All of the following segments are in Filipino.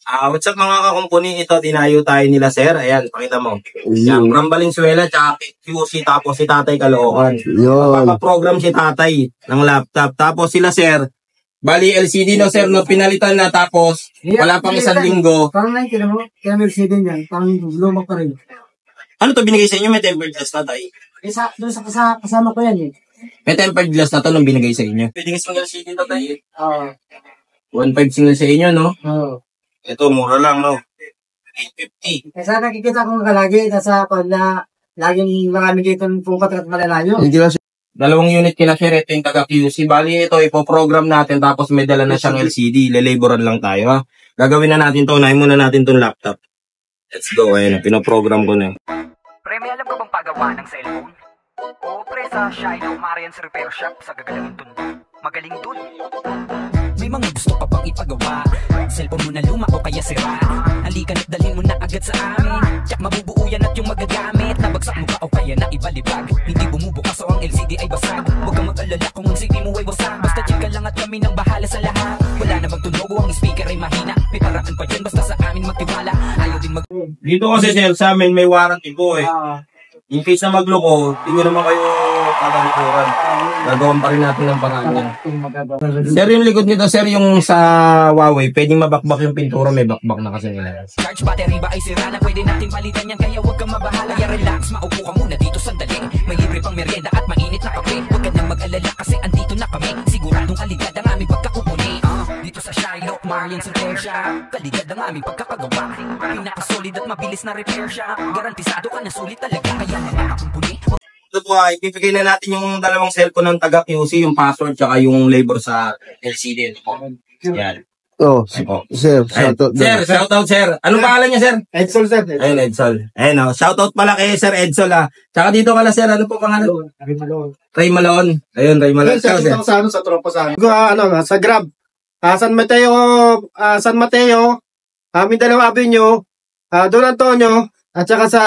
What's up mga kakumpuni? Ito, dinayo tayo nila sir. Ayan, pakita mo. Yan, from Valenzuela, tsaka QC, tapos si Tatay Caloocan. Yun. Papaprogram si Tatay ng laptop. Tapos sila sir, bali LCD no sir, no, pinalitan na tapos wala pang isang linggo. Parang nakikita mo, kaya may LCD niyan, parang lumak pa rin. Ano to binigay sa inyo? May tempered glass na tayo. Doon sa kasama ko yan eh. May tempered glass na to nung binigay sa inyo. Pwede single LCD na tayo. Oo. 1.5 single sa inyo, no? Oo. Ito, mura lang, no? 850. Kaya nakikita ko nga lagi, nasa na laging marami dito pupat at malalayo. Hindi lang Dalawang unit kina share, ito yung taga QC. Bali, ito, ipoprogram natin tapos may dala na siyang LCD. Lelaboran lang tayo, ha? Gagawin na natin to. Unahin muna natin tong laptop. Let's go. Ayun, pinoprogram ko na. Pre, may alam ka bang pagawa ng cellphone? Oo, pre, sa Shino Marian's Repair Shop sa gagalangin tundo. Magaling dun. May mga gusto ka bang ipagawa? Cellphone mo na luma o kaya sira? Halika na't dalhin mo na agad sa amin. Tsak mabubuo yan at yung magagamit. Nabagsak mo ba o kaya na ibalibag? Hindi bumubukas o ang LCD ay basag. Huwag kang mag-alala kung ang CD mo ay wasak. Basta check ka lang at kami nang bahala sa lahat. Wala namang tunog o ang speaker ay mahina. May paraan pa dyan basta sa amin magtiwala. Ayaw din mag... Dito kasi sir, sa amin may warranty po eh. In case na magloko, hindi naman kayo katalikuran. Gagawin pa rin natin ng paraan yan. Sir, yung likod nito, sir, yung sa Huawei, pwedeng mabakbak yung pintura, may bakbak na kasi nila. Charge battery ba ay sira na pwede natin palitan yan. Kaya huwag kang mabahala. Kaya relax, maupo ka muna dito sandali. May libre pang merienda at mainit na kape. Huwag ka nang mag-alala kasi andito na kami. Siguradong kalidad ang aming pagkakupuni. Dito sa Shylock, Marian's Repair Shop. Kalidad ang aming pagkakagawa. Pinakasolid at mabilis na repair shop. Garantisado ka na sulit talaga. Kaya nakakakumpuni. Ito po ay, ibibigay na natin yung dalawang cellphone ng taga QC, yung password, tsaka yung labor sa LCD. Ito po. Yan. Oh, Opo. sir, shoutout Sir, daw. shoutout sir. Anong pangalan niya sir? Edsel sir. Ayun, Edsol. Ayun o, shoutout pala kay Sir Edsol ha. Tsaka dito ka na sir, ano po pangalan? Ray Malon. Ayun, Ray Malon. Sir, sir. Sa tropa sa amin. Sa Grab. San Mateo, Mindanao Avenue, Don Antonio, at saka sa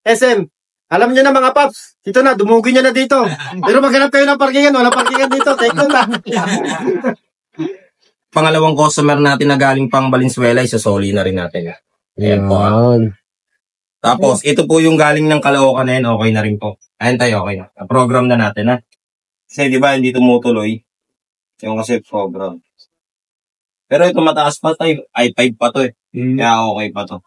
SM. Alam niyo na mga paps, dito na, dumugin niyo na dito. Pero maghanap kayo ng parkingan, wala parkingan dito, take down na. Pangalawang customer natin na galing pang Valenzuela, isasoli na rin natin. Ayan po. Yan. Tapos, ito po yung galing ng Caloocan na yun, okay na rin po. Ayan tayo, okay na. Program na natin ha. Kasi di ba hindi tumutuloy yung kasi program. Pero ito mataas pa tayo, i5 pa to eh. Kaya okay pa to.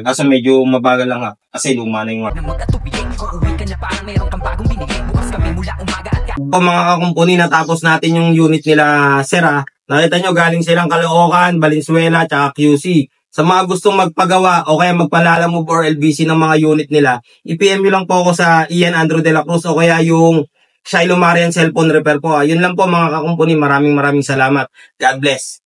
Kasi medyo mabagal lang ha. Kasi luma na yung Na mag-atubili, uuwi ka na parang mayroon kang bagong binili. Bukas kami mula umaga at po mga kakumpuni, natapos natin yung unit nila sir ha. Nakita nyo galing silang Caloocan, Valenzuela, tsaka QC. Sa mga gustong magpagawa o kaya magpalalamove or LBC ng mga unit nila, i-PM nyo lang po ako sa Ian Andrew de la Cruz o kaya yung Shiloh Marian Cellphone Repair po. Yun lang po mga kakumpuni, maraming salamat. God bless.